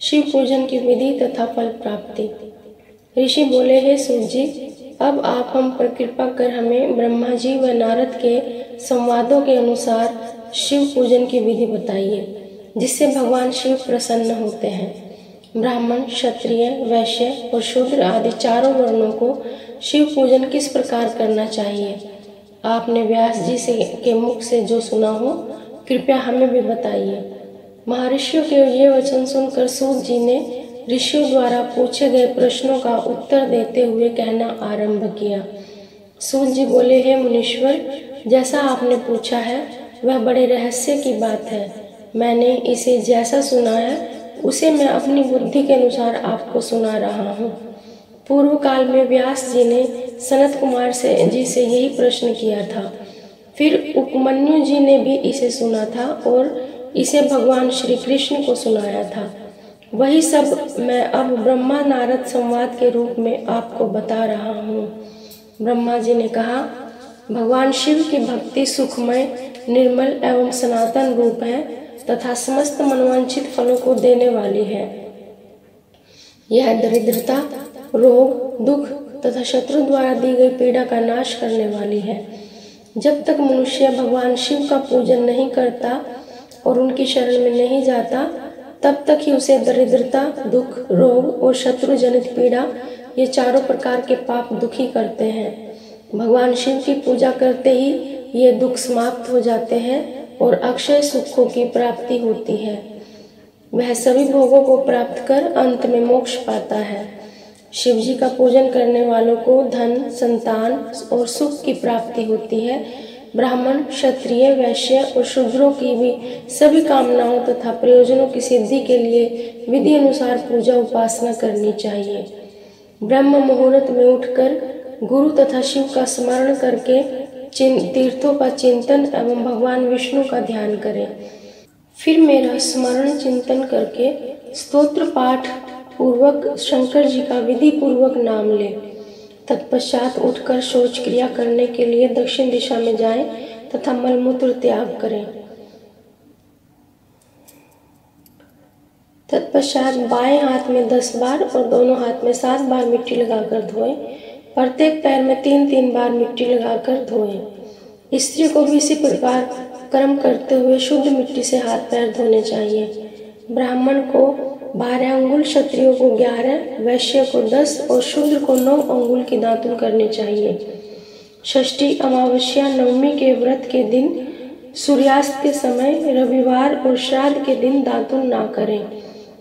शिव पूजन की विधि तथा फल प्राप्ति। ऋषि बोले, हे सूत जी, अब आप हम पर कृपा कर हमें ब्रह्मा जी व नारद के संवादों के अनुसार शिव पूजन की विधि बताइए, जिससे भगवान शिव प्रसन्न होते हैं। ब्राह्मण, क्षत्रिय, वैश्य और शूद्र आदि चारों वर्णों को शिव पूजन किस प्रकार करना चाहिए? आपने व्यास जी के मुख से जो सुना हो, कृपया हमें भी बताइए। महर्षियों के ये वचन सुनकर सूत जी ने ऋषियों द्वारा पूछे गए प्रश्नों का उत्तर देते हुए कहना आरंभ किया। सूत जी बोले, हे मुनीश्वर, जैसा आपने पूछा है वह बड़े रहस्य की बात है। मैंने इसे जैसा सुना है उसे मैं अपनी बुद्धि के अनुसार आपको सुना रहा हूँ। पूर्व काल में व्यास जी ने सनत कुमार जी से यही प्रश्न किया था। फिर उपमन्यु जी ने भी इसे सुना था और इसे भगवान श्री कृष्ण को सुनाया था। वही सब मैं अब ब्रह्मा नारद संवाद के रूप में आपको बता रहा हूँ। ब्रह्मा जी ने कहा, भगवान शिव की भक्ति सुखमय, निर्मल एवं सनातन रूप है तथा समस्त मनोवांछित फलों को देने वाली है। यह दरिद्रता, रोग, दुख तथा शत्रु द्वारा दी गई पीड़ा का नाश करने वाली है। जब तक मनुष्य भगवान शिव का पूजन नहीं करता और उनकी शरण में नहीं जाता, तब तक ही उसे दरिद्रता, दुख, रोग और शत्रु जनित पीड़ा, ये चारों प्रकार के पाप दुखी करते हैं। भगवान शिव की पूजा करते ही ये दुख समाप्त हो जाते हैं और अक्षय सुखों की प्राप्ति होती है। वह सभी भोगों को प्राप्त कर अंत में मोक्ष पाता है। शिव जी का पूजन करने वालों को धन, संतान और सुख की प्राप्ति होती है। ब्राह्मण, क्षत्रिय, वैश्य और शूद्रों की भी सभी कामनाओं तथा प्रयोजनों की सिद्धि के लिए विधि अनुसार पूजा उपासना करनी चाहिए। ब्रह्म मुहूर्त में उठकर गुरु तथा शिव का स्मरण करके तीर्थों का चिंतन एवं भगवान विष्णु का ध्यान करें। फिर मेरा स्मरण चिंतन करके स्तोत्र पाठ पूर्वक शंकर जी का विधि पूर्वक नाम ले। तत्पश्चात उठकर शौच क्रिया करने के लिए दक्षिण दिशा में जाएं तथा मलमूत्र त्याग करें। तत्पश्चात बाएं हाथ में 10 बार और दोनों हाथ में 7 बार मिट्टी लगाकर धोएं। प्रत्येक पैर में 3-3 बार मिट्टी लगाकर धोएं। स्त्री को भी इसी प्रकार कर्म करते हुए शुद्ध मिट्टी से हाथ पैर धोने चाहिए। ब्राह्मण को 12 अंगुल, क्षत्रियों को 11, वैश्य को 10 और शूद्र को 9 अंगुल की दातुन करनी चाहिए। षष्ठी, अमावस्या, नवमी के व्रत के दिन, सूर्यास्त के समय, रविवार और श्राद्ध के दिन दातुन ना करें।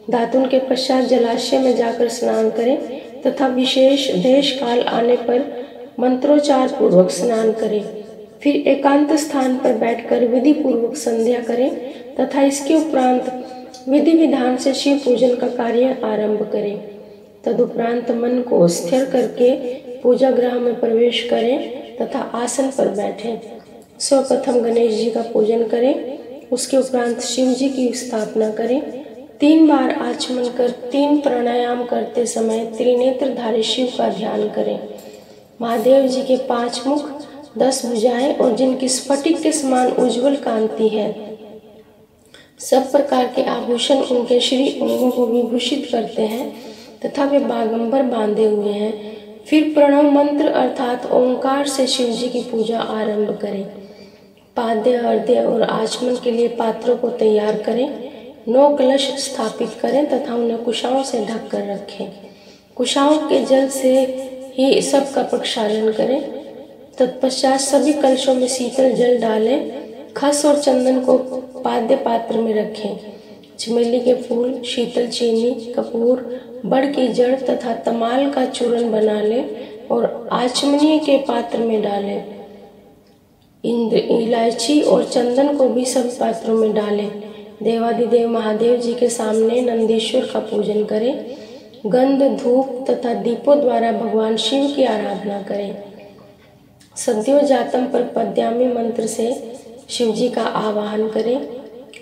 दातुन के पश्चात जलाशय में जाकर स्नान करें तथा विशेष देश काल आने पर मंत्रोच्चार पूर्वक स्नान करें। फिर एकांत स्थान पर बैठकर विधि पूर्वक संध्या करें तथा इसके उपरांत विधि विधान से शिव पूजन का कार्य आरंभ करें। तदुपरांत मन को स्थिर करके पूजा गृह में प्रवेश करें तथा आसन पर बैठें। सर्वप्रथम गणेश जी का पूजन करें, उसके उपरांत शिव जी की स्थापना करें। 3 बार आचमन कर 3 प्राणायाम करते समय त्रिनेत्रधारी शिव का ध्यान करें। महादेव जी के 5 मुख, 10 भुजाएं और जिनकी स्फटिक के समान उज्जवल कांति है। सब प्रकार के आभूषण उनके श्री अंगों को विभूषित करते हैं तथा वे बागंबर बांधे हुए हैं। फिर प्रणव मंत्र अर्थात ओंकार से शिव जी की पूजा आरंभ करें। पाद्य, अर्घ्य और आचमन के लिए पात्रों को तैयार करें। 9 कलश स्थापित करें तथा उन्हें कुशाओं से ढक कर रखें। कुशाओं के जल से ही सबका प्रक्षालन करें। तत्पश्चात सभी कलशों में शीतल जल डालें। खस और चंदन को पाद्य पात्र में रखें। चमेली के फूल, शीतल चीनी, कपूर, बड़ की जड़ तथा तमाल का चूर्ण बना लें और आचमनीय के पात्र में डालें। इलायची और चंदन को भी सभी पात्रों में डालें। देवादिदेव महादेव जी के सामने नंदीश्वर का पूजन करें। गंध, धूप तथा दीपों द्वारा भगवान शिव की आराधना करें। सद्यो जातम पर पद्यामी मंत्र से शिव जी का आवाहन करें।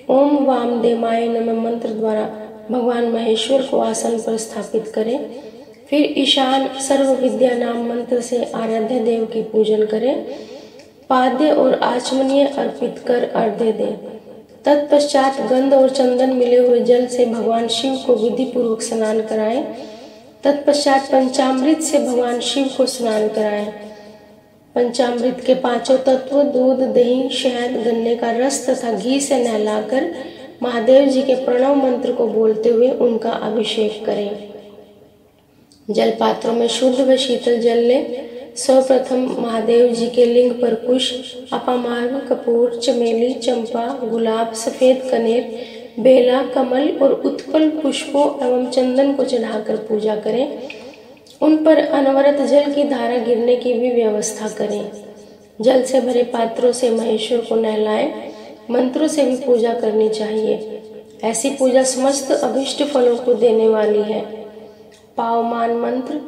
ओम वामदेवाय नमः मंत्र द्वारा भगवान महेश्वर को आसन पर स्थापित करें। फिर ईशान सर्व विद्या नाम मंत्र से आराध्य देव की पूजन करें। पाद्य और आचमनीय अर्पित कर अर्घ्य दें। तत्पश्चात गंध और चंदन मिले हुए जल से भगवान शिव को विधि पूर्वक स्नान कराएं। तत्पश्चात पंचामृत से भगवान शिव को स्नान कराएं। पंचामृत के पांचों तत्व दूध, दही, शहद, गन्ने का रस तथा घी से नहलाकर महादेव जी के प्रणव मंत्र को बोलते हुए उनका अभिषेक करें। जल पात्रों में शुद्ध व शीतल जल लें। सर्वप्रथम महादेव जी के लिंग पर पुष्प, अपामार्ग, कपूर, चमेली, चंपा, गुलाब, सफेद कनेर, बेला, कमल और उत्पल पुष्पों एवं चंदन को चढ़ाकर पूजा करें। उन पर अनवरत जल की धारा गिरने की भी व्यवस्था करें। जल से भरे पात्रों से महेश्वर को नहलाएं। मंत्रों से भी पूजा करनी चाहिए। ऐसी पूजा समस्त अभिष्ट फलों को देने वाली है। पावमान मंत्र,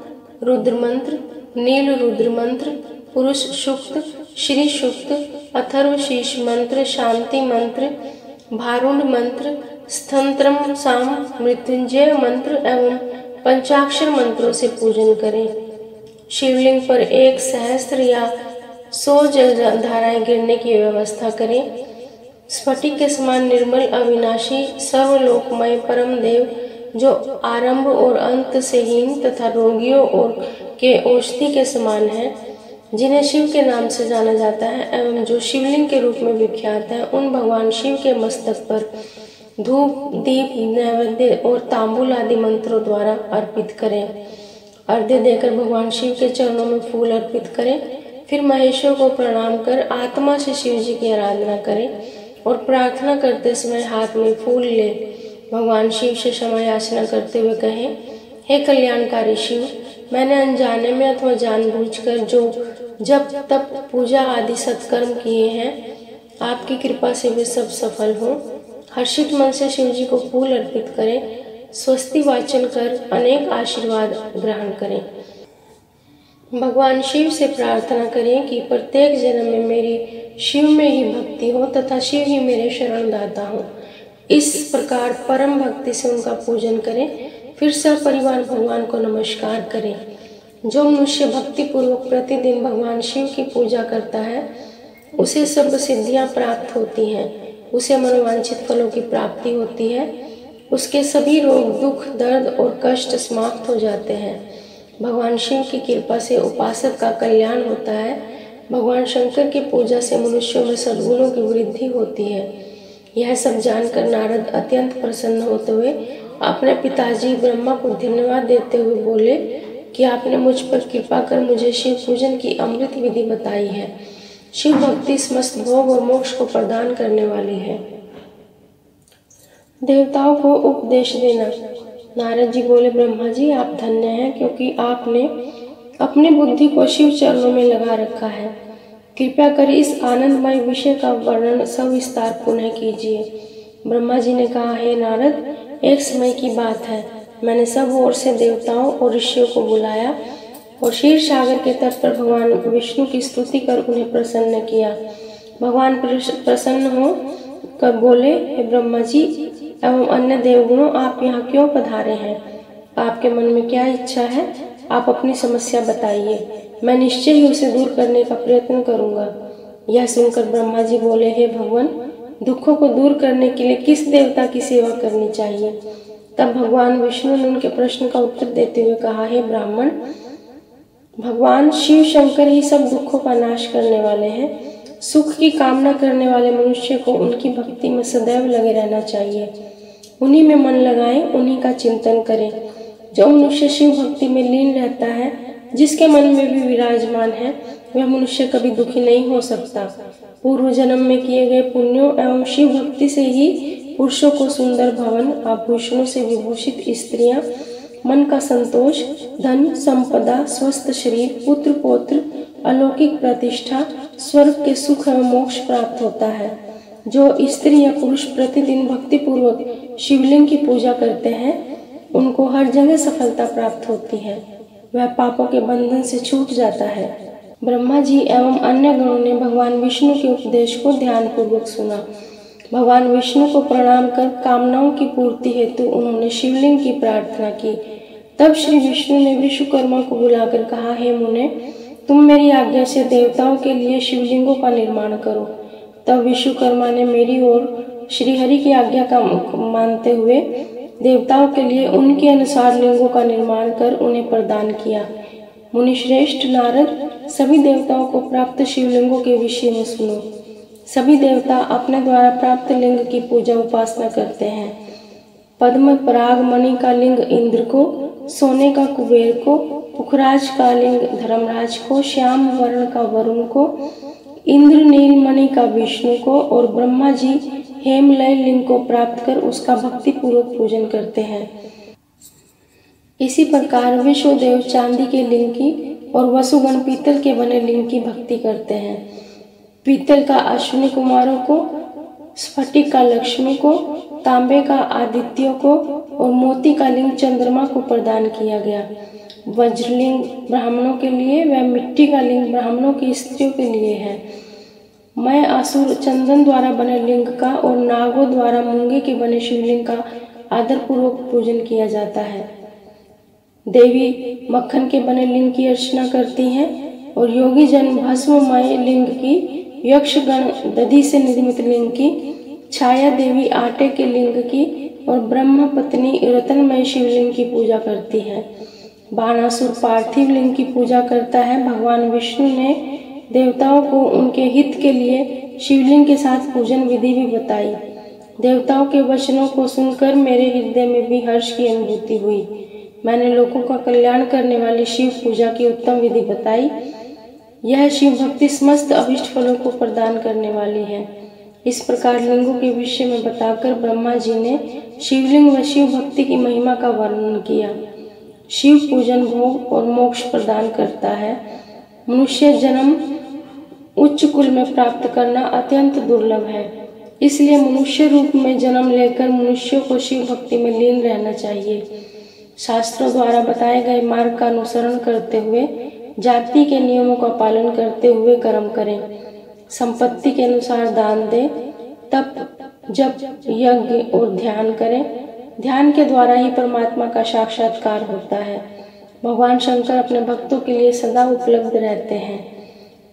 रुद्र मंत्र, नील रुद्र मंत्र, पुरुष सूक्त, श्री सूक्त, अथर्व शीर्ष मंत्र, शांति मंत्र, भारुण मंत्र, स्थंत्रम साम, मृत्युंजय मंत्र एवं पंचाक्षर मंत्रों से पूजन करें। शिवलिंग पर 1 सहस्त्र या 100 जल धाराएं गिरने की व्यवस्था करें। स्फटिक के समान निर्मल, अविनाशी, सर्वलोकमय परम देव जो आरंभ और अंत से हीन तथा रोगियों और के औषधि के समान है, जिन्हें शिव के नाम से जाना जाता है एवं जो शिवलिंग के रूप में विख्यात है, उन भगवान शिव के मस्तक पर धूप, दीप, नैवेद्य और तांबूल आदि मंत्रों द्वारा अर्पित करें। अर्घ्य देकर भगवान शिव के चरणों में फूल अर्पित करें। फिर महेश्वर को प्रणाम कर आत्मा से शिव जी की आराधना करें और प्रार्थना करते समय हाथ में फूल ले भगवान शिव से क्षमा याचना करते हुए कहें, हे कल्याणकारी शिव, मैंने अनजाने में अथवा जानबूझकर जो जब तप, पूजा आदि सत्कर्म किए हैं, आपकी कृपा से वे सब सफल हों। हर्षित मन से शिव जी को फूल अर्पित करें। स्वस्ति वाचन कर अनेक आशीर्वाद ग्रहण करें। भगवान शिव से प्रार्थना करें कि प्रत्येक जन्म में मेरी शिव में ही भक्ति हो तथा शिव ही मेरे शरणदाता हो। इस प्रकार परम भक्ति से उनका पूजन करें। फिर सब परिवार भगवान को नमस्कार करें। जो मनुष्य भक्ति पूर्वक प्रतिदिन भगवान शिव की पूजा करता है, उसे सब सिद्धियां प्राप्त होती हैं, उसे मनोवांछित फलों की प्राप्ति होती है, उसके सभी रोग, दुख, दर्द और कष्ट समाप्त हो जाते हैं। भगवान शिव की कृपा से उपासक का कल्याण होता है। भगवान शंकर की पूजा से मनुष्यों में सद्गुणों की वृद्धि होती है। यह सब जानकर नारद अत्यंत प्रसन्न होते हुए अपने पिताजी ब्रह्मा को धन्यवाद देते हुए बोले कि आपने मुझ पर कृपा कर मुझे शिव पूजन की अमृत विधि बताई है। शिव भक्ति समस्त भोग और मोक्ष को प्रदान करने वाली है। देवताओं को उपदेश देना। नारद जी बोले, ब्रह्मा जी आप धन्य हैं क्योंकि आपने अपनी बुद्धि को शिव चरणों में लगा रखा है। कृपया कर इस आनंदमय विषय का वर्णन सविस्तार पुनः कीजिए। ब्रह्मा जी ने कहा, हे नारद, एक समय की बात है, मैंने सब ओर से देवताओं और ऋषियों को बुलाया और क्षीर सागर के तट पर भगवान विष्णु की स्तुति कर उन्हें प्रसन्न किया। भगवान प्रसन्न हो कर बोले, हे ब्रह्मा जी एवं अन्य देवगुणों, आप यहाँ क्यों पधारे हैं? आपके मन में क्या इच्छा है? आप अपनी समस्या बताइए, मैं निश्चय ही उसे दूर करने का प्रयत्न करूंगा। यह सुनकर ब्रह्मा जी बोले, हे भगवान, दुखों को दूर करने के लिए किस देवता की सेवा करनी चाहिए? तब भगवान विष्णु ने उनके प्रश्न का उत्तर देते हुए कहा, हे ब्राह्मण, भगवान शिव शंकर ही सब दुखों का नाश करने वाले हैं। सुख की कामना करने वाले मनुष्य को उनकी भक्ति में सदैव लगे रहना चाहिए। उन्हीं में मन लगाएं, उन्हीं का चिंतन करें। जो मनुष्य शिव भक्ति में लीन रहता है, जिसके मन में भी विराजमान है, वह मनुष्य कभी दुखी नहीं हो सकता। पूर्व जन्म में किए गए पुण्यों एवं शिव भक्ति से ही पुरुषों को सुंदर भवन, आभूषणों से विभूषित स्त्रियां, मन का संतोष, धन संपदा, स्वस्थ शरीर, पुत्र पौत्र, अलौकिक प्रतिष्ठा, स्वर्ग के सुख एवं मोक्ष प्राप्त होता है। जो स्त्री या पुरुष प्रतिदिन भक्ति पूर्वक शिवलिंग की पूजा करते हैं, उनको हर जगह सफलता प्राप्त होती है। वह पापों के बंधन से छूट जाता है। ब्रह्मा जी एवं अन्य गणों ने भगवान विष्णु के उपदेश को ध्यान पूर्वक सुना। भगवान विष्णु को प्रणाम कर कामनाओं की पूर्ति हेतु उन्होंने शिवलिंग की प्रार्थना की। तब श्री विष्णु ने विश्वकर्मा को बुलाकर कहा, हे मुने, तुम मेरी आज्ञा से देवताओं के लिए शिवलिंगों का निर्माण करो। तब विश्वकर्मा ने मेरी ओर श्रीहरि की आज्ञा का मानते हुए देवताओं के लिए उनके अनुसार लिंगों का निर्माण कर उन्हें प्रदान किया। मुनिश्रेष्ठ नारद, सभी देवताओं को प्राप्त शिवलिंगों के विषय में सुनो। सभी देवता अपने द्वारा प्राप्त लिंग की पूजा उपासना करते हैं। पद्म पराग मणि का लिंग इंद्र को, सोने का कुबेर को, पुखराज का लिंग धर्मराज को, श्याम वर्ण का वरुण को, इंद्र नीलमणि का विष्णु को और ब्रह्मा जी हेमलय लिंग को प्राप्त कर उसका भक्ति पूर्वक पूजन करते हैं। इसी प्रकार विश्वदेव चांदी के लिंग की और वसुगण पीतल के बने लिंग की भक्ति करते हैं। पीतल का अश्विनी कुमारों को, स्फटिक का लक्ष्मी को, तांबे का आदित्यों को और मोती का लिंग चंद्रमा को प्रदान किया गया। वज्रलिंग ब्राह्मणों के लिए व मिट्टी का लिंग ब्राह्मणों की स्त्रियों के लिए है। मैं असुर चंदन द्वारा बने लिंग का और नागों द्वारा मूंगे के बने शिवलिंग का आदर पूर्वक पूजन किया जाता है। देवी मक्खन के बने लिंग की अर्चना करती हैं और योगी जन भस्ममय लिंग की, यक्षगण दधि से निर्मित लिंग की, छाया देवी आटे के लिंग की और ब्रह्म पत्नी रत्नमय शिवलिंग की पूजा करती है। बाणासुर पार्थिव लिंग की पूजा करता है। भगवान विष्णु ने देवताओं को उनके हित के लिए शिवलिंग के साथ पूजन विधि भी बताई। देवताओं के वचनों को सुनकर मेरे हृदय में भी हर्ष की अनुभूति हुई। मैंने लोगों का कल्याण करने वाली शिव पूजा की उत्तम विधि बताई। यह शिव भक्ति समस्त अभिष्ट फलों को प्रदान करने वाली है। इस प्रकार लिंगों के विषय में बताकर ब्रह्मा जी ने शिवलिंग व शिव भक्ति की महिमा का वर्णन किया। शिव पूजन भोग और मोक्ष प्रदान करता है। मनुष्य जन्म उच्च कुल में प्राप्त करना अत्यंत दुर्लभ है, इसलिए मनुष्य रूप में जन्म लेकर मनुष्यों को शिव भक्ति में लीन रहना चाहिए। शास्त्रों द्वारा बताए गए मार्ग का अनुसरण करते हुए, जाति के नियमों का पालन करते हुए कर्म करें। संपत्ति के अनुसार दान दें, तप जप यज्ञ और ध्यान करें। ध्यान के द्वारा ही परमात्मा का साक्षात्कार होता है। भगवान शंकर अपने भक्तों के लिए सदा उपलब्ध रहते हैं।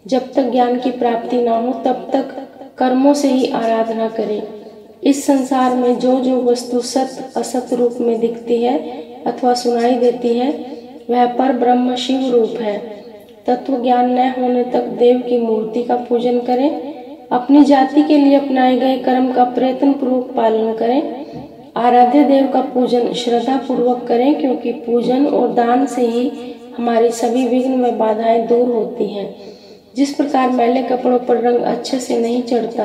जब तक ज्ञान की प्राप्ति न हो तब तक कर्मों से ही आराधना करें। इस संसार में जो जो वस्तु सत असत रूप में दिखती है अथवा सुनाई देती है वह पर ब्रह्म शिव रूप है। तत्व ज्ञान न होने तक देव की मूर्ति का पूजन करें। अपनी जाति के लिए अपनाए गए कर्म का प्रयत्न पूर्वक पालन करें। आराध्य देव का पूजन श्रद्धा पूर्वक करें, क्योंकि पूजन और दान से ही हमारी सभी विघ्न व बाधाएं दूर होती हैं। जिस प्रकार मैले कपड़ों पर रंग अच्छे से नहीं चढ़ता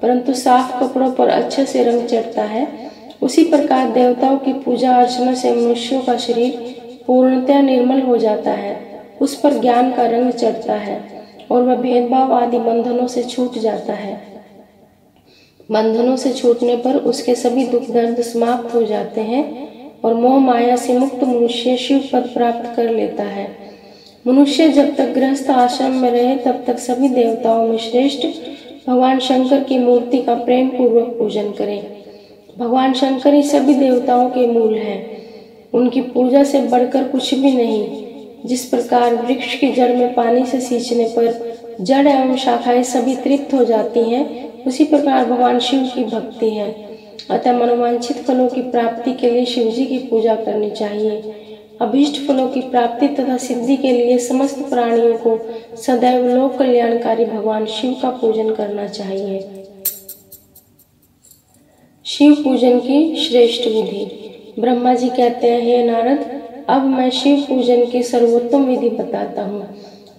परंतु साफ कपड़ों पर अच्छे से रंग चढ़ता है, उसी प्रकार देवताओं की पूजा अर्चना से मनुष्यों का शरीर पूर्णतः निर्मल हो जाता है। उस पर ज्ञान का रंग चढ़ता है और वह भेदभाव आदि बंधनों से छूट जाता है। बंधनों से छूटने पर उसके सभी दुख दर्द समाप्त हो जाते हैं और मोह माया से मुक्त मनुष्य शिव पद प्राप्त कर लेता है। मनुष्य जब तक गृहस्थ आश्रम में रहे तब तक सभी देवताओं में श्रेष्ठ भगवान शंकर की मूर्ति का प्रेम पूर्वक पूजन करें। भगवान शंकर ही सभी देवताओं के मूल हैं। उनकी पूजा से बढ़कर कुछ भी नहीं। जिस प्रकार वृक्ष की जड़ में पानी से सींचने पर जड़ एवं शाखाएं सभी तृप्त हो जाती हैं, उसी प्रकार भगवान शिव की भक्ति है। अतः मनोवांछित फलों की प्राप्ति के लिए शिव जी की पूजा करनी चाहिए। अभीष्ट फलों की प्राप्ति तथा सिद्धि के लिए समस्त प्राणियों को सदैव लोक कल्याणकारी भगवान शिव का पूजन करना चाहिए। शिव पूजन की श्रेष्ठ विधि। ब्रह्मा जी कहते हैं, हे नारद, अब मैं शिव पूजन की सर्वोत्तम विधि बताता हूँ।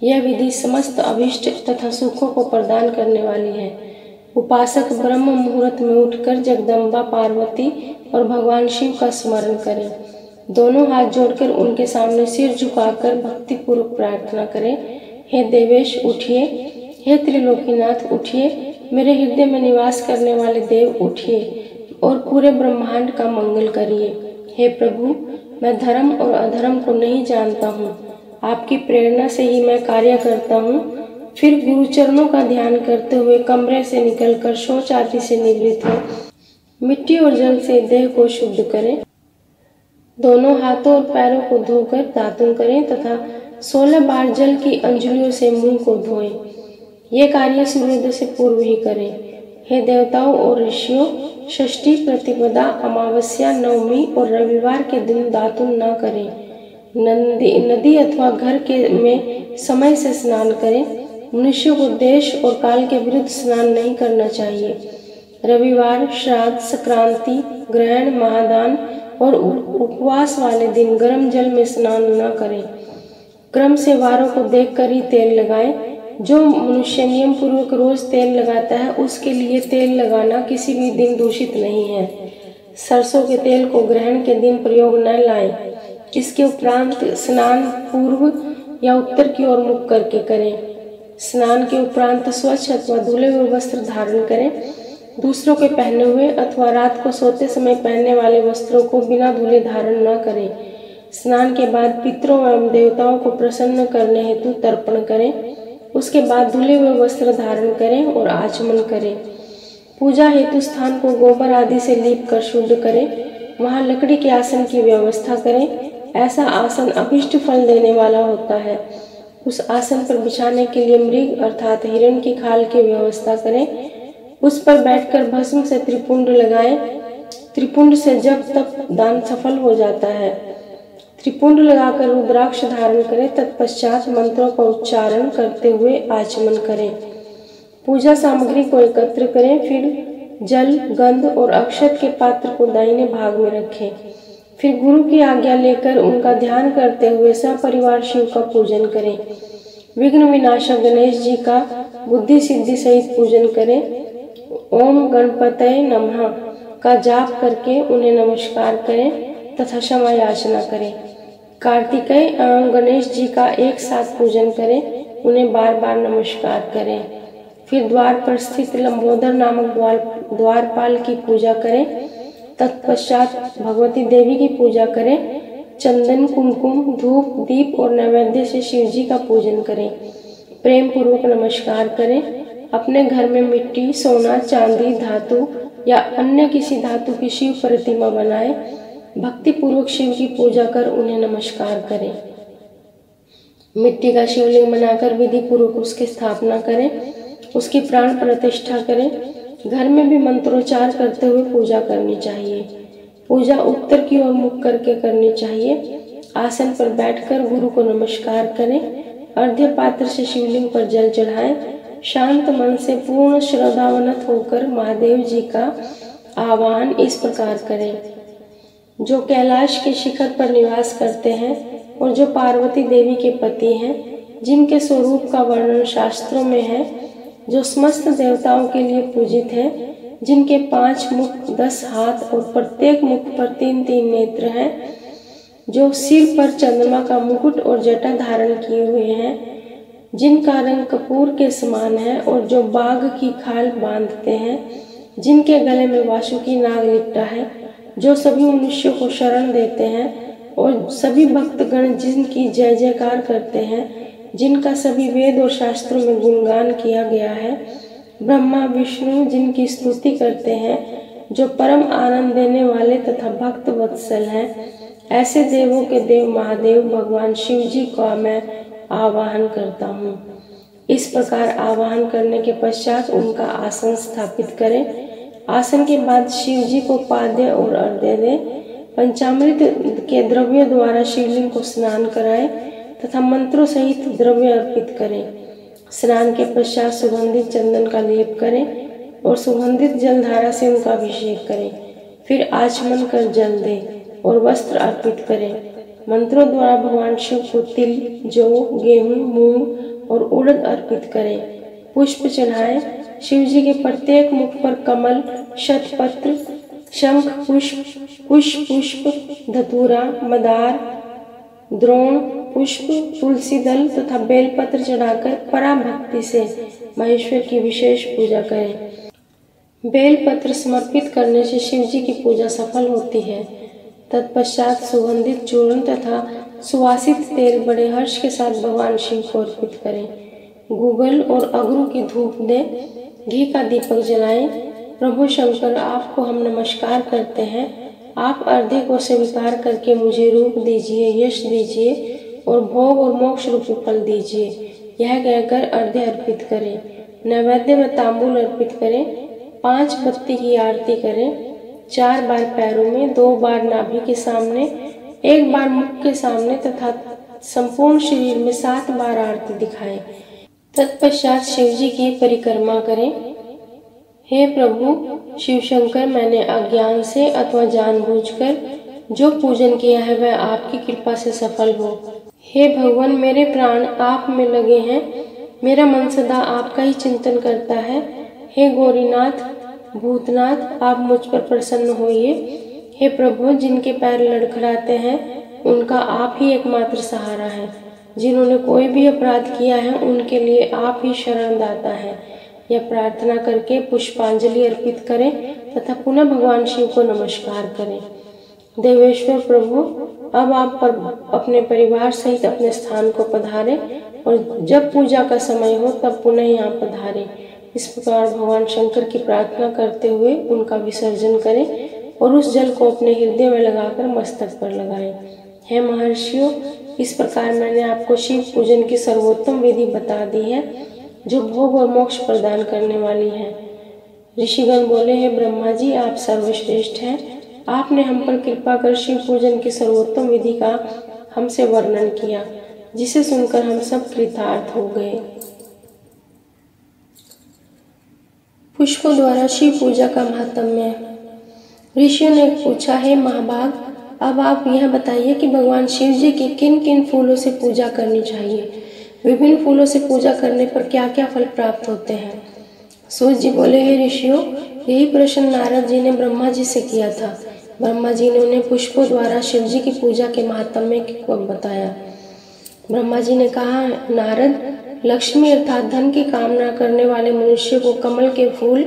यह विधि समस्त अभीष्ट तथा सुखों को प्रदान करने वाली है। उपासक ब्रह्म मुहूर्त में उठकर जगदम्बा पार्वती और भगवान शिव का स्मरण करें। दोनों हाथ जोड़कर उनके सामने सिर झुकाकर भक्ति पूर्वक प्रार्थना करें, हे देवेश उठिए, हे त्रिलोकीनाथ उठिए, मेरे हृदय में निवास करने वाले देव उठिए और पूरे ब्रह्मांड का मंगल करिए। हे प्रभु, मैं धर्म और अधर्म को नहीं जानता हूँ, आपकी प्रेरणा से ही मैं कार्य करता हूँ। फिर गुरु चरणों का ध्यान करते हुए कमरे से निकलकर शौच आदि से निवृत्त हो मिट्टी और जल से देह को शुद्ध करें। दोनों हाथों और पैरों को धोकर दातुन करें तथा 16 बार जल की अंजलियों से मुंह को धोएं। ये कार्य सूर्योदय से पूर्व ही करें। हे देवताओं और ऋषियों, षष्ठी, प्रतिपदा, अमावस्या, नवमी और रविवार के दिन दातुन न करें। नदी अथवा घर के में समय से स्नान करें। मनुष्य को देश और काल के विरुद्ध स्नान नहीं करना चाहिए। रविवार, श्राद्ध, संक्रांति, ग्रहण, महादान और उपवास वाले दिन गर्म जल में स्नान न करें। क्रम से वारों को देखकर ही तेल लगाएं। जो मनुष्य नियम पूर्वक रोज तेल लगाता है उसके लिए तेल लगाना किसी भी दिन दूषित नहीं है। सरसों के तेल को ग्रहण के दिन प्रयोग न लाएं। इसके उपरांत स्नान पूर्व या उत्तर की ओर मुख करके करें। स्नान के उपरांत स्वच्छ अथवा धुले हुए वस्त्र धारण करें। दूसरों के पहने हुए अथवा रात को सोते समय पहनने वाले वस्त्रों को बिना धुले धारण न करें। स्नान के बाद पितरों एवं देवताओं को प्रसन्न करने हेतु तर्पण करें। उसके बाद धुले हुए वस्त्र धारण करें और आचमन करें। पूजा हेतु स्थान को गोबर आदि से लीप कर शुद्ध करें। वहां लकड़ी के आसन की व्यवस्था करें। ऐसा आसन अभिष्ट फल देने वाला होता है। उस आसन पर बिछाने के लिए मृग अर्थात हिरण की खाल की व्यवस्था करें। उस पर बैठकर भस्म से त्रिपुंड लगाएं। त्रिपुंड से जब तप दान सफल हो जाता है। त्रिपुंड लगाकर रुद्राक्ष धारण करें। तत्पश्चात मंत्रों का उच्चारण करते हुए आचमन करें। पूजा सामग्री को एकत्र करें। फिर जल, गंध और अक्षत के पात्र को दाहिने भाग में रखें। फिर गुरु की आज्ञा लेकर उनका ध्यान करते हुए सपरिवार शिव का पूजन करें। विघ्न विनाशक गणेश जी का बुद्धि सिद्धि सहित पूजन करें। ओम गणपतये नमः का जाप करके उन्हें नमस्कार करें तथा क्षमा याचना करें। कार्तिकेय एवं गणेश जी का एक साथ पूजन करें। उन्हें बार बार नमस्कार करें। फिर द्वार पर स्थित लंबोदर नामक द्वारपाल की पूजा करें। तत्पश्चात भगवती देवी की पूजा करें। चंदन, कुमकुम, धूप, दीप और नैवेद्य से शिव जी का पूजन करें। प्रेम पूर्वक नमस्कार करें। अपने घर में मिट्टी, सोना, चांदी, धातु या अन्य किसी धातु की शिव प्रतिमा बनाएं। भक्ति पूर्वक शिव की पूजा कर उन्हें नमस्कार करें। मिट्टी का शिवलिंग बनाकर विधि पूर्वक उसकी स्थापना करें। उसकी प्राण प्रतिष्ठा करें। घर में भी मंत्रोच्चार करते हुए पूजा करनी चाहिए। पूजा उत्तर की ओर मुख करके करनी चाहिए। आसन पर बैठकर गुरु को नमस्कार करें। अर्घ्य पात्र से शिवलिंग पर जल चढ़ाएं। शांत मन से पूर्ण श्रद्धावनत होकर महादेव जी का आवाहन इस प्रकार करें। जो कैलाश के शिखर पर निवास करते हैं और जो पार्वती देवी के पति हैं, जिनके स्वरूप का वर्णन शास्त्रों में है, जो समस्त देवताओं के लिए पूजित हैं, जिनके 5 मुख, 10 हाथ और प्रत्येक मुख पर 3-3 नेत्र हैं, जो सिर पर चंद्रमा का मुकुट और जटा धारण किए हुए हैं, जिनका रंग कपूर के समान है और जो बाघ की खाल बांधते हैं, जिनके गले में वासुकी नाग लिपटा है, जो सभी मनुष्यों को शरण देते हैं और सभी भक्तगण जिनकी जय जयकार करते हैं, जिनका सभी वेद और शास्त्रों में गुणगान किया गया है, ब्रह्मा विष्णु जिनकी स्तुति करते हैं, जो परम आनंद देने वाले तथा भक्त वत्सल हैं, ऐसे देवों के देव महादेव भगवान शिव जी का मैं आवाहन करता हूँ। इस प्रकार आवाहन करने के पश्चात उनका आसन स्थापित करें। आसन के बाद शिव जी को पाद्य और अर्घ्य दें। पंचामृत के द्रव्य द्वारा शिवलिंग को स्नान कराएं तथा मंत्रों सहित द्रव्य अर्पित करें। स्नान के पश्चात सुगंधित चंदन का लेप करें और सुगंधित जलधारा से उनका अभिषेक करें। फिर आचमन कर जल दें और वस्त्र अर्पित करें। मंत्रों द्वारा भगवान शिव को तिल, जौ, गेहूं, मूंग और उड़द अर्पित करें। पुष्प चढ़ाएं। शिव जी के प्रत्येक मुख पर कमल, शतपत्र, शंख पुष्प, धतूरा, मदार, द्रोण पुष्प, तुलसी दल तथा बेलपत्र चढ़ाकर पराभक्ति से महेश्वर की विशेष पूजा करें। बेलपत्र समर्पित करने से शिव जी की पूजा सफल होती है। तत्पश्चात सुगंधित चूर्ण तथा सुवासित तेल बड़े हर्ष के साथ भगवान शिव को अर्पित करें। गूगल और अगरू की धूप दें। घी का दीपक जलाएं। प्रभु शंकर, आपको हम नमस्कार करते हैं। आप अर्घ्य को स्वीकार करके मुझे रूप दीजिए, यश दीजिए और भोग और मोक्ष रूपी फल दीजिए। यह कहकर अर्घ्य अर्पित करें। नैवेद्य व तांबूल अर्पित करें। 5 बत्ती की आरती करें। 4 बार पैरों में, 2 बार नाभि के सामने, 1 बार मुख के सामने तथा संपूर्ण शरीर में 7 बार आरती दिखाएं। तत्पश्चात शिव जी की परिक्रमा करें। हे प्रभु शिव शंकर, मैंने अज्ञान से अथवा जानबूझकर जो पूजन किया है वह आपकी कृपा से सफल हो। हे भगवान, मेरे प्राण आप में लगे हैं, मेरा मन सदा आपका ही चिंतन करता है। हे गौरीनाथ, भूतनाथ, आप मुझ पर प्रसन्न होइए। हे प्रभु, जिनके पैर लड़खड़ाते हैं उनका आप ही एकमात्र सहारा है। जिन्होंने कोई भी अपराध किया है उनके लिए आप ही शरणदाता है। यह प्रार्थना करके पुष्पांजलि अर्पित करें तथा पुनः भगवान शिव को नमस्कार करें। देवेश्वर प्रभु, अब आप अपने परिवार सहित अपने स्थान को पधारें और जब पूजा का समय हो तब पुनः यहाँ पधारें। इस प्रकार भगवान शंकर की प्रार्थना करते हुए उनका विसर्जन करें और उस जल को अपने हृदय में लगाकर मस्तक पर लगाएं। हे महर्षियों, इस प्रकार मैंने आपको शिव पूजन की सर्वोत्तम विधि बता दी है जो भोग और मोक्ष प्रदान करने वाली है। ऋषिगण बोले, हे ब्रह्मा जी, आप सर्वश्रेष्ठ हैं। आपने हम पर कृपा कर शिव पूजन की सर्वोत्तम विधि का हमसे वर्णन किया, जिसे सुनकर हम सब कृतार्थ हो गए। पुष्पों द्वारा शिव पूजा का महात्म्य। ऋषियों ने पूछा, हे महाभाग, अब आप यह बताइए कि भगवान शिव जी की किन किन फूलों से पूजा करनी चाहिए। विभिन्न फूलों से पूजा करने पर क्या क्या फल प्राप्त होते हैं। सूर्य जी बोले, हे ऋषियों, यही प्रश्न नारद जी ने ब्रह्मा जी से किया था। ब्रह्मा जी ने उन्हें पुष्पों द्वारा शिव जी की पूजा के महात्म्य को बताया। ब्रह्मा जी ने कहा, नारद, लक्ष्मी अर्थात धन की कामना करने वाले मनुष्य को कमल के फूल,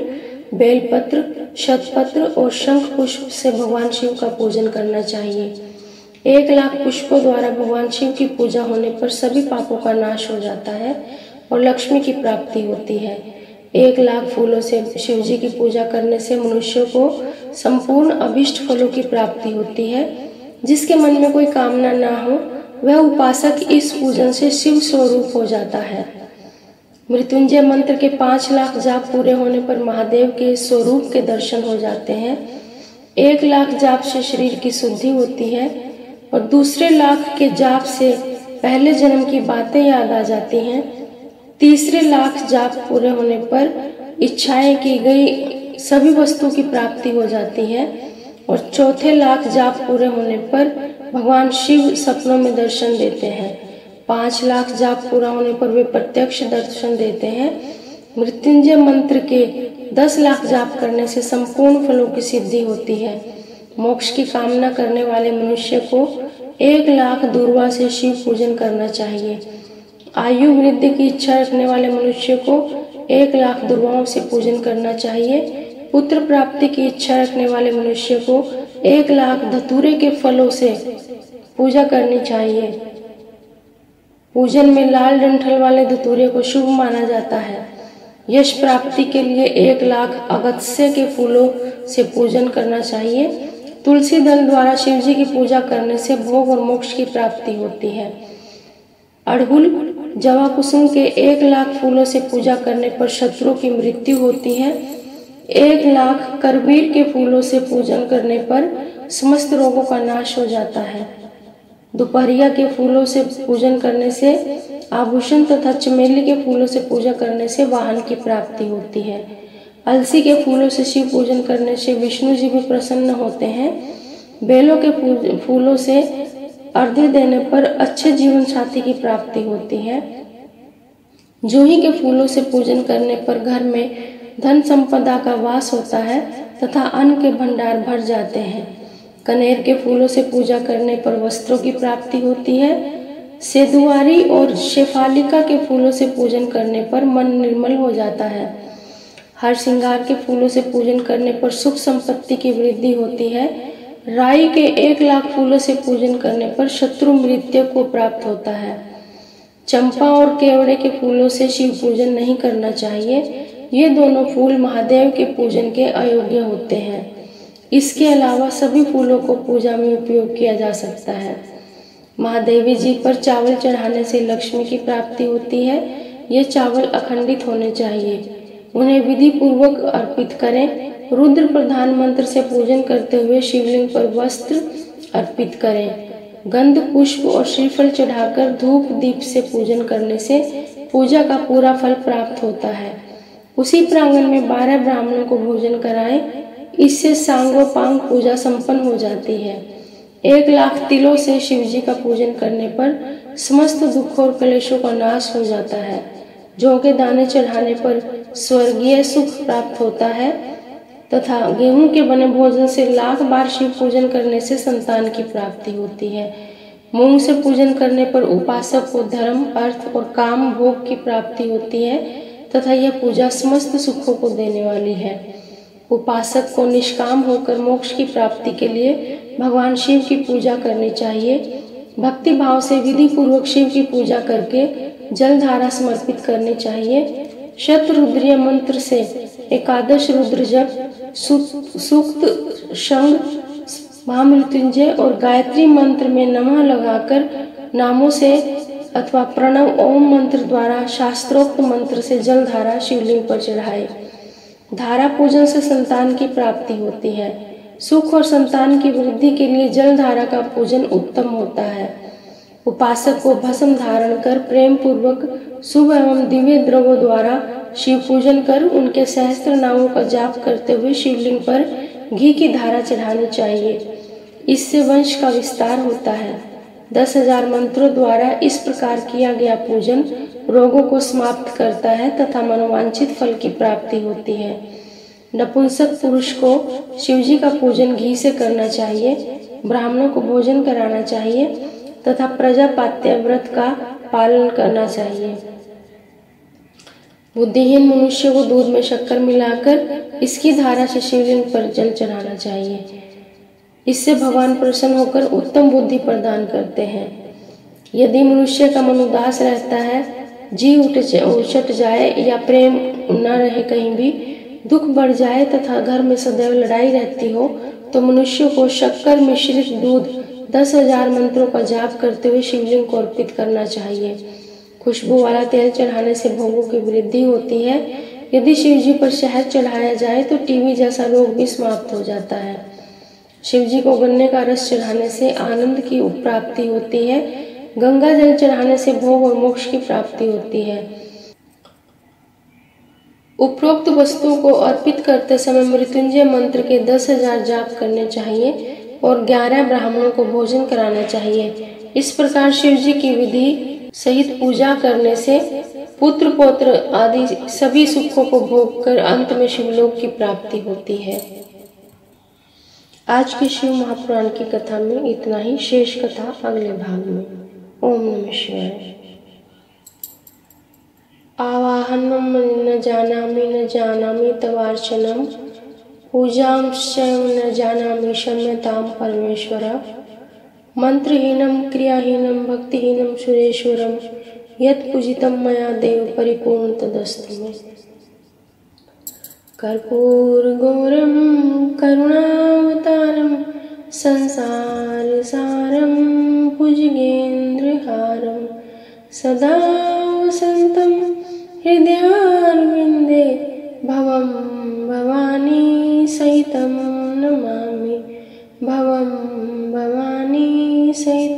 बेलपत्र, शतपत्र और शंख पुष्प से भगवान शिव का पूजन करना चाहिए। 1 लाख पुष्पों द्वारा भगवान शिव की पूजा होने पर सभी पापों का नाश हो जाता है और लक्ष्मी की प्राप्ति होती है। 1 लाख फूलों से शिव जी की पूजा करने से मनुष्यों को संपूर्ण अभिष्ट फलों की प्राप्ति होती है। जिसके मन में कोई कामना ना हो वह उपासक इस पूजन से शिव स्वरूप हो जाता है। मृत्युंजय मंत्र के 5 लाख जाप पूरे होने पर महादेव के स्वरूप के दर्शन हो जाते हैं। 1 लाख जाप से शरीर की शुद्धि होती है और दूसरे लाख के जाप से पहले जन्म की बातें याद आ जाती हैं। तीसरे लाख जाप पूरे होने पर इच्छाएं की गई सभी वस्तु की प्राप्ति हो जाती है और चौथे लाख जाप पूरे होने पर भगवान शिव सपनों में दर्शन देते हैं। 5 लाख जाप पूरा होने पर वे प्रत्यक्ष दर्शन देते हैं। मृत्युंजय मंत्र के 10 लाख जाप करने से संपूर्ण फलों की सिद्धि होती है। मोक्ष की कामना करने वाले मनुष्य को 1 लाख दूर्वा से शिव पूजन करना चाहिए। आयु वृद्धि की इच्छा रखने वाले मनुष्य को 1 लाख दुर्वाओं से पूजन करना चाहिए। पुत्र प्राप्ति की इच्छा रखने वाले मनुष्य को 1 लाख धतूरे के फलों से पूजा करनी चाहिए। पूजन में लाल डंठल वाले धतूरे को शुभ माना जाता है। यश प्राप्ति के लिए 1 लाख अगस्त्य के फूलों से पूजन करना चाहिए। तुलसी दल द्वारा शिव जी की पूजा करने से भोग और मोक्ष की प्राप्ति होती है। अड़हुल, जवा कुसुम के 1 लाख फूलों से पूजा करने पर शत्रु की मृत्यु होती है। 1 लाख करबीर के फूलों से पूजन करने पर समस्त रोगों का नाश हो जाता है। दोपहरिया के फूलों से पूजन करने से आभूषण तथा चमेली के फूलों से पूजा करने से वाहन की प्राप्ति होती है। अलसी के फूलों से शिव पूजन करने से विष्णु जी भी प्रसन्न होते हैं। बेलों के फूलों से अर्घ्य देने पर अच्छे जीवन साथी की प्राप्ति होती है। जूही के फूलों से पूजन करने पर घर में धन संपदा का वास होता है तथा अन्न के भंडार भर जाते हैं। कनेर के फूलों से पूजा करने पर वस्त्रों की प्राप्ति होती है। सेदुआरी और शेफालिका के फूलों से पूजन करने पर मन निर्मल हो जाता है। हर श्रृंगार के फूलों से पूजन करने पर सुख संपत्ति की वृद्धि होती है। राई के 1 लाख फूलों से पूजन करने पर शत्रु मृत्यु को प्राप्त होता है। चंपा और केवड़े के फूलों से शिव पूजन नहीं करना चाहिए। ये दोनों फूल महादेव के पूजन के अयोग्य होते हैं। इसके अलावा सभी फूलों को पूजा में उपयोग किया जा सकता है। महादेवी जी पर चावल चढ़ाने से लक्ष्मी की प्राप्ति होती है। ये चावल अखंडित होने चाहिए। उन्हें विधि पूर्वक अर्पित करें। रुद्र प्रधान मंत्र से पूजन करते हुए शिवलिंग पर वस्त्र अर्पित करें। गंध, पुष्प और श्रीफल चढ़ाकर धूप दीप से पूजन करने से पूजा का पूरा फल प्राप्त होता है। उसी प्रांगण में 12 ब्राह्मणों को भोजन कराएं। इससे सांगोपांग पूजा संपन्न हो जाती है। 1 लाख तिलों से शिवजी का पूजन करने पर समस्त दुखों और क्लेशों का नाश हो जाता है। जौ के दाने चढ़ाने पर स्वर्गीय सुख प्राप्त होता है तथा गेहूं के बने भोजन से 1 लाख बार शिव पूजन करने से संतान की प्राप्ति होती है। मूंग से पूजन करने पर उपासक को धर्म, अर्थ और काम भोग की प्राप्ति होती है तथा यह पूजा समस्त सुखों को देने वाली है। उपासक को निष्काम होकर मोक्ष की प्राप्ति के लिए भगवान शिव की पूजा करनी चाहिए। भक्ति भाव से विधि पूर्वक शिव की पूजा करके जल धारा समर्पित करनी चाहिए। शतरुद्रीय मंत्र से 11 रुद्र जप, सूक्त, शंख, महामृत्युंजय और गायत्री मंत्र में नमः लगाकर नामों से अथवा प्रणव ओम मंत्र द्वारा शास्त्रोक्त मंत्र से जल धारा शिवलिंग पर चढ़ाए। धारा पूजन से संतान की प्राप्ति होती है। सुख और संतान की वृद्धि के लिए जल धारा का पूजन उत्तम होता है। उपासक को भस्म धारण कर प्रेम पूर्वक शुभ एवं दिव्य द्रव्यों द्वारा शिव पूजन कर उनके सहस्त्र नामों का जाप करते हुए शिवलिंग पर घी की धारा चढ़ानी चाहिए। इससे वंश का विस्तार होता है। 10,000 मंत्रों द्वारा इस प्रकार किया गया पूजन रोगों को समाप्त करता है तथा मनोवांछित फल की प्राप्ति होती है। नपुंसक पुरुष को शिवजी का पूजन घी से करना चाहिए। ब्राह्मणों को भोजन कराना चाहिए तथा प्रजापात्य व्रत का पालन करना चाहिए। बुद्धिहीन मनुष्य को दूध में शक्कर मिलाकर इसकी धारा से शिवलिंग पर जल चढ़ाना चाहिए। इससे भगवान प्रसन्न होकर उत्तम बुद्धि प्रदान करते हैं। यदि मनुष्य का मन उदास रहता है, जी उछट जाए या प्रेम न रहे, कहीं भी दुख बढ़ जाए तथा घर में सदैव लड़ाई रहती हो, तो मनुष्य को शक्कर मिश्रित दूध 10,000 मंत्रों का जाप करते हुए शिवलिंग को अर्पित करना चाहिए। खुशबू वाला तेल चढ़ाने से भोगों की वृद्धि होती है। यदि शिवजी पर शहद चढ़ाया जाए तो टीबी जैसा रोग भी समाप्त हो जाता है। शिवजी को गन्ने का रस चढ़ाने से आनंद की प्राप्ति होती है। गंगा जल चढ़ाने से भोग और मोक्ष की प्राप्ति होती है। उपरोक्त वस्तुओं को अर्पित करते समय मृत्युंजय मंत्र के 10,000 जाप करने चाहिए और 11 ब्राह्मणों को भोजन कराना चाहिए। इस प्रकार शिवजी की विधि सहित पूजा करने से पुत्र पौत्र आदि सभी सुखों को भोग कर अंत में शिवलोक की प्राप्ति होती है। आज के शिव महापुराण की कथा में इतना ही। शेष कथा अगले भाग में। ओम नमः शिवाय। आवाहनम न जानामि तवार्चनम पूजांश्चैव न जानामि क्षम्यतां परमेश्वर। मंत्रहीनम क्रियाहीनम भक्तिहीनम सुरेश्वरम यत् पूजितं मया देव परिपूर्ण तदस्तु मे। कर्पूरगौरं करुणावतारं संसारसारं भुजगेन्द्रहारं सदा वसन्तं हृदयारविन्दे भवं भवानी सहितं नमामि। भवं भवानी सहितं